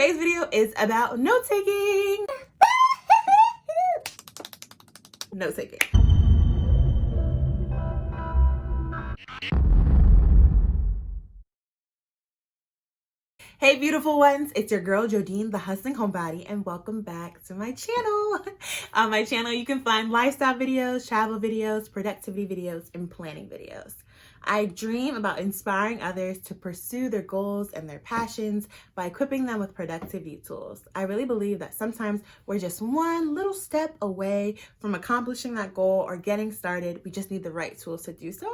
Today's video is about note-taking. Note-taking. Hey beautiful ones, it's your girl Jodine, the Hustling Homebody, and welcome back to my channel. On my channel you can find lifestyle videos, travel videos, productivity videos, and planning videos. I dream about inspiring others to pursue their goals and their passions by equipping them with productivity tools. I really believe that sometimes we're just one little step away from accomplishing that goal or getting started. We just need the right tools to do so.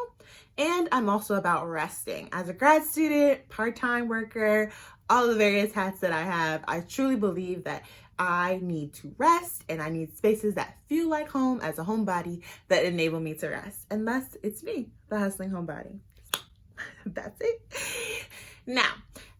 And I'm also about resting. As a grad student, part-time worker, all the various hats that I have, I truly believe that I need to rest and I need spaces that feel like home as a homebody that enable me to rest. And thus, it's me, the Hustling Homebody. That's it. Now,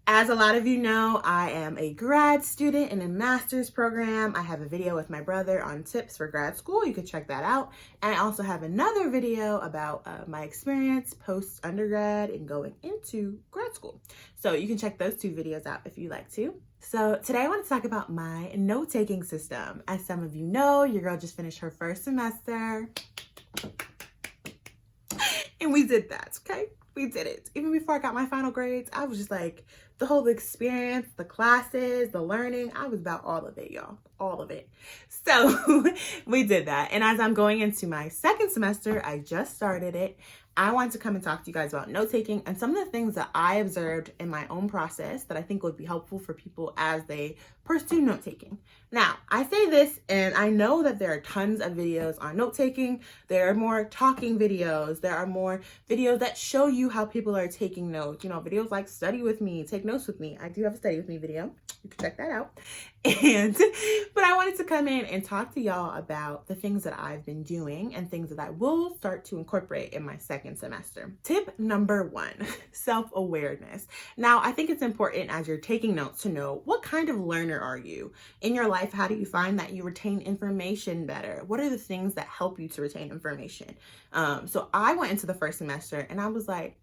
as a lot of you know, I am a grad student in a master's program. I have a video with my brother on tips for grad school. You could check that out. And I also have another video about my experience post-undergrad and going into grad school. So you can check those two videos out if you like to. So today I want to talk about my note-taking system. As some of you know, your girl just finished her first semester. And we did that, okay? We did it. Even before I got my final grades, I was just like, the whole experience, the classes, the learning, I was about all of it, y'all. All of it. So we did that. And as I'm going into my second semester, I just started it. I want to come and talk to you guys about note-taking and some of the things that I observed in my own process that I think would be helpful for people as they pursue note-taking. Now, I say this, and I know that there are tons of videos on note-taking. There are more talking videos. There are more videos that show you how people are taking notes. You know, videos like Study With Me, Take Notes With Me. I do have a Study With Me video. You can check that out. But I wanted to come in and talk to y'all about the things that I've been doing and things that I will start to incorporate in my second semester. Tip number 1, self-awareness. Now, I think it's important as you're taking notes to know what kind of learner are you? In your life, how do you find that you retain information better? What are the things that help you to retain information? So I went into the first semester and I was like,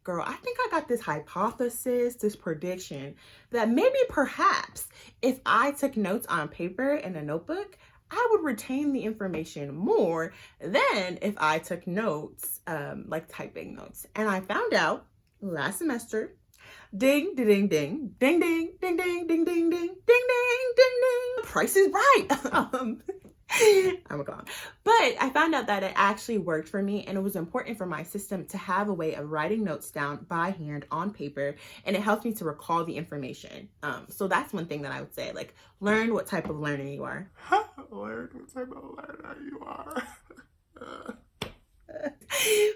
girl, I think I got this hypothesis, this prediction that maybe perhaps if I took notes on paper in a notebook, I would retain the information more than if I took notes, like typing notes. And I found out last semester, ding, ding, ding, ding, ding, ding, ding, ding, ding, ding, ding, ding, ding, ding. Price is right. I'm a clown. But I found out that it actually worked for me, and it was important for my system to have a way of writing notes down by hand on paper, and it helps me to recall the information. So that's one thing that I would say, like, learn what type of learner you are. Learn what type of learner you are.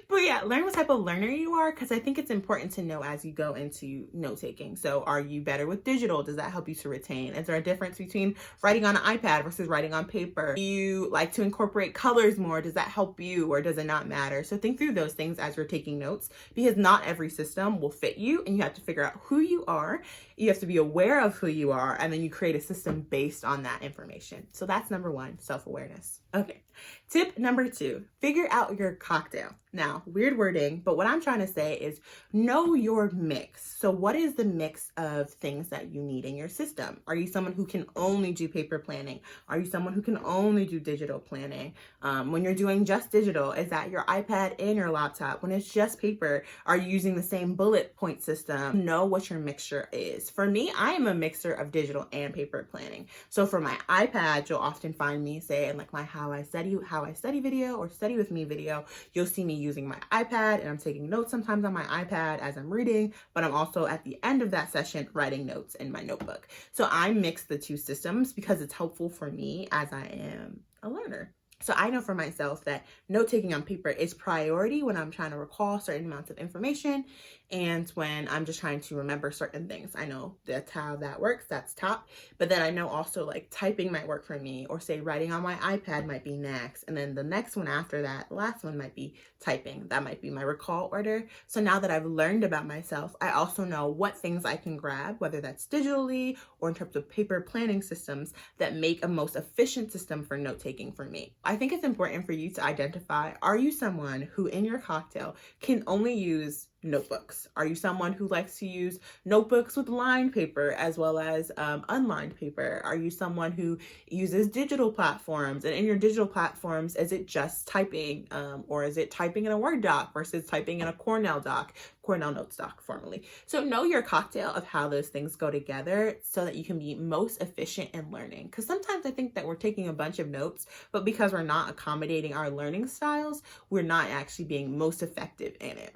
But yeah, learn what type of learner you are, because I think it's important to know as you go into note-taking. So are you better with digital? Does that help you to retain? Is there a difference between writing on an iPad versus writing on paper? Do you like to incorporate colors more? Does that help you, or does it not matter? So think through those things as you're taking notes, because not every system will fit you, and you have to figure out who you are. You have to be aware of who you are, and then you create a system based on that information. So that's number 1, self-awareness. Okay. Tip number 2, figure out your cocktail. Now, weird wording, but what I'm trying to say is know your mix. So what is the mix of things that you need in your system? Are you someone who can only do paper planning? Are you someone who can only do digital planning? When you're doing just digital, is that your iPad and your laptop? When it's just paper, are you using the same bullet point system? Know what your mixture is. For me, I am a mixer of digital and paper planning. So for my iPad, you'll often find me say in like my how I study video or Study With Me video, you'll see me using my iPad, and I'm taking notes sometimes on my iPad as I'm reading, but I'm also at the end of that session writing notes in my notebook. So I mix the two systems because it's helpful for me as I am a learner. So I know for myself that note-taking on paper is priority when I'm trying to recall certain amounts of information and when I'm just trying to remember certain things. I know that's how that works, that's top. But then I know also like typing might work for me, or say writing on my iPad might be next. And then the next one after that, last one might be typing. That might be my recall order. So now that I've learned about myself, I also know what things I can grab, whether that's digitally or in terms of paper planning systems that make a most efficient system for note-taking for me. I think it's important for you to identify, are you someone who in your cocktail can only use notebooks? Are you someone who likes to use notebooks with lined paper as well as unlined paper? Are you someone who uses digital platforms? And in your digital platforms, is it just typing or is it typing in a Word doc versus typing in a Cornell Notes doc formerly? So know your cocktail of how those things go together so that you can be most efficient in learning. Because sometimes I think that we're taking a bunch of notes, but because we're not accommodating our learning styles, we're not actually being most effective in it.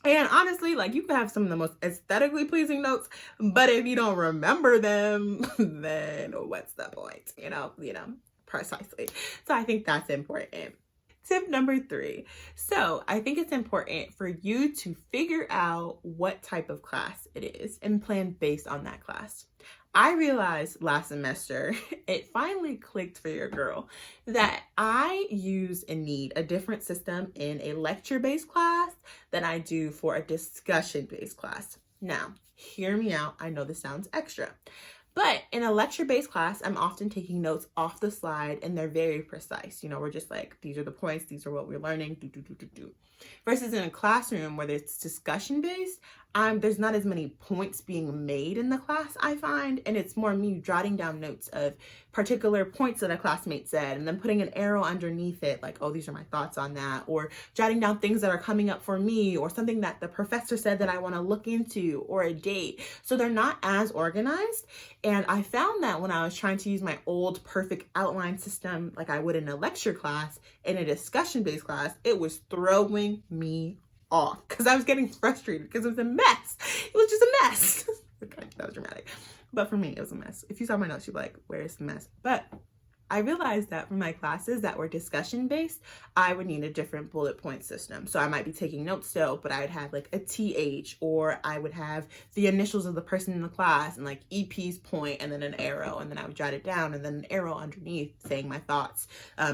And honestly, like, you can have some of the most aesthetically pleasing notes, but if you don't remember them, then what's the point? You know, precisely. So I think that's important. Tip number 3. So I think it's important for you to figure out what type of class it is and plan based on that class. I realized last semester, it finally clicked for your girl, that I use and need a different system in a lecture-based class than I do for a discussion-based class. Now, hear me out. I know this sounds extra. But in a lecture-based class, I'm often taking notes off the slide and they're very precise. You know, we're just like, these are the points, these are what we're learning, do. Versus in a classroom where it's discussion-based, there's not as many points being made in the class, I find, and it's more me jotting down notes of particular points that a classmate said and then putting an arrow underneath it, like, oh, these are my thoughts on that, or jotting down things that are coming up for me, or something that the professor said that I want to look into, or a date. So they're not as organized. And I found that when I was trying to use my old perfect outline system like I would in a lecture class, in a discussion-based class, it was throwing me off because I was getting frustrated because it was a mess. It was just a mess. Okay, that was dramatic. But for me, it was a mess. If you saw my notes, you'd be like, where's the mess? But I realized that for my classes that were discussion based, I would need a different bullet point system. So I might be taking notes still, but I would have like a TH, or I would have the initials of the person in the class and like EP's point and then an arrow, and then I would jot it down and then an arrow underneath saying my thoughts.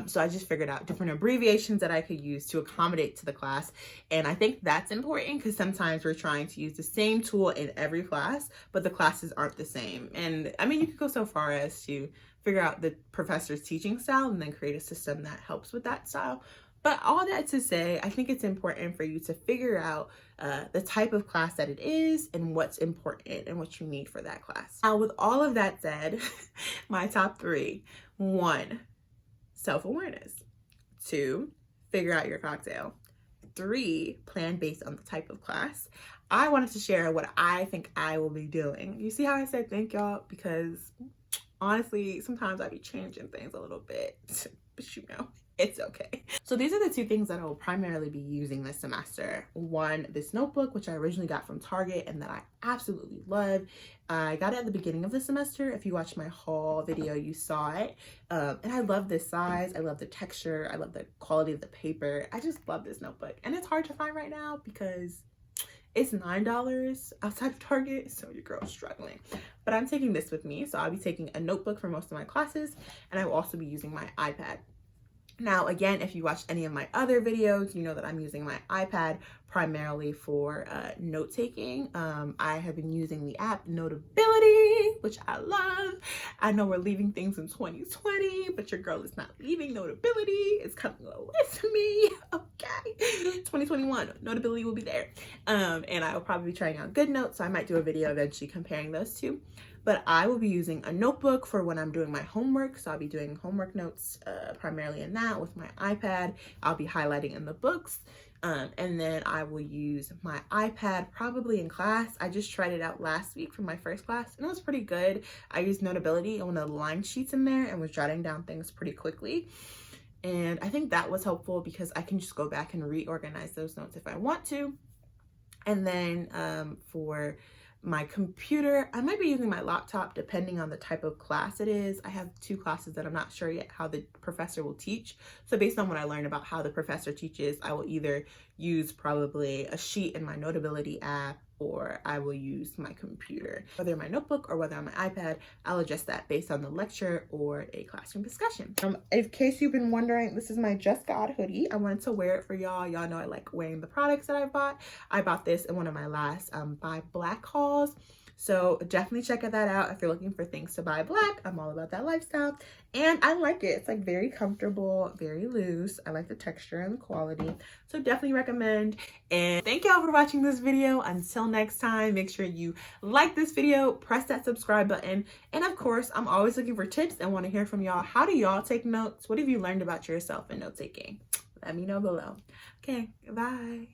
So I just figured out different abbreviations that I could use to accommodate to the class. And I think that's important because sometimes we're trying to use the same tool in every class, but the classes aren't the same. And I mean, you could go so far as to figure out the professor's teaching style and then create a system that helps with that style. But all that to say, I think it's important for you to figure out the type of class that it is and what's important and what you need for that class. Now, with all of that said, my top 3: 1, self-awareness. 2, figure out your cocktail. 3, plan based on the type of class. I wanted to share what I think I will be doing. You see how I said thank y'all? Because honestly, sometimes I be changing things a little bit, but you know, it's okay. So these are the 2 things that I will primarily be using this semester. 1, this notebook, which I originally got from Target and that I absolutely love. I got it at the beginning of the semester. If you watched my haul video, you saw it. And I love this size. I love the texture. I love the quality of the paper. I just love this notebook. And it's hard to find right now because it's $9 outside of Target, so your girl's struggling. But I'm taking this with me, so I'll be taking a notebook for most of my classes, and I will also be using my iPad. Now, again, if you watched any of my other videos, you know that I'm using my iPad primarily for note-taking. I have been using the app Notability, which I love. I know we're leaving things in 2020, but your girl is not leaving Notability. It's coming with me, okay? 2021, Notability will be there. And I will probably be trying out GoodNotes, so I might do a video eventually comparing those 2. But I will be using a notebook for when I'm doing my homework. So I'll be doing homework notes primarily in that with my iPad. I'll be highlighting in the books. And then I will use my iPad probably in class. I just tried it out last week for my first class and it was pretty good. I used Notability on the line sheets in there and was jotting down things pretty quickly. And I think that was helpful because I can just go back and reorganize those notes if I want to. And then for my computer, I might be using my laptop depending on the type of class it is. I have 2 classes that I'm not sure yet how the professor will teach. So based on what I learned about how the professor teaches, I will either use probably a sheet in my Notability app or I will use my computer. Whether my notebook or whether on my iPad, I'll adjust that based on the lecture or a classroom discussion. In case you've been wondering, this is my Just God hoodie. I wanted to wear it for y'all. Y'all know I like wearing the products that I bought. I bought this in one of my last Buy Black hauls. So definitely check that out if you're looking for things to buy black. I'm all about that lifestyle. And I like it. It's like very comfortable, very loose. I like the texture and the quality. So definitely recommend. And thank y'all for watching this video. Until next time, make sure you like this video, press that subscribe button. And of course, I'm always looking for tips and want to hear from y'all. How do y'all take notes? What have you learned about yourself in note taking? Let me know below. Okay, bye.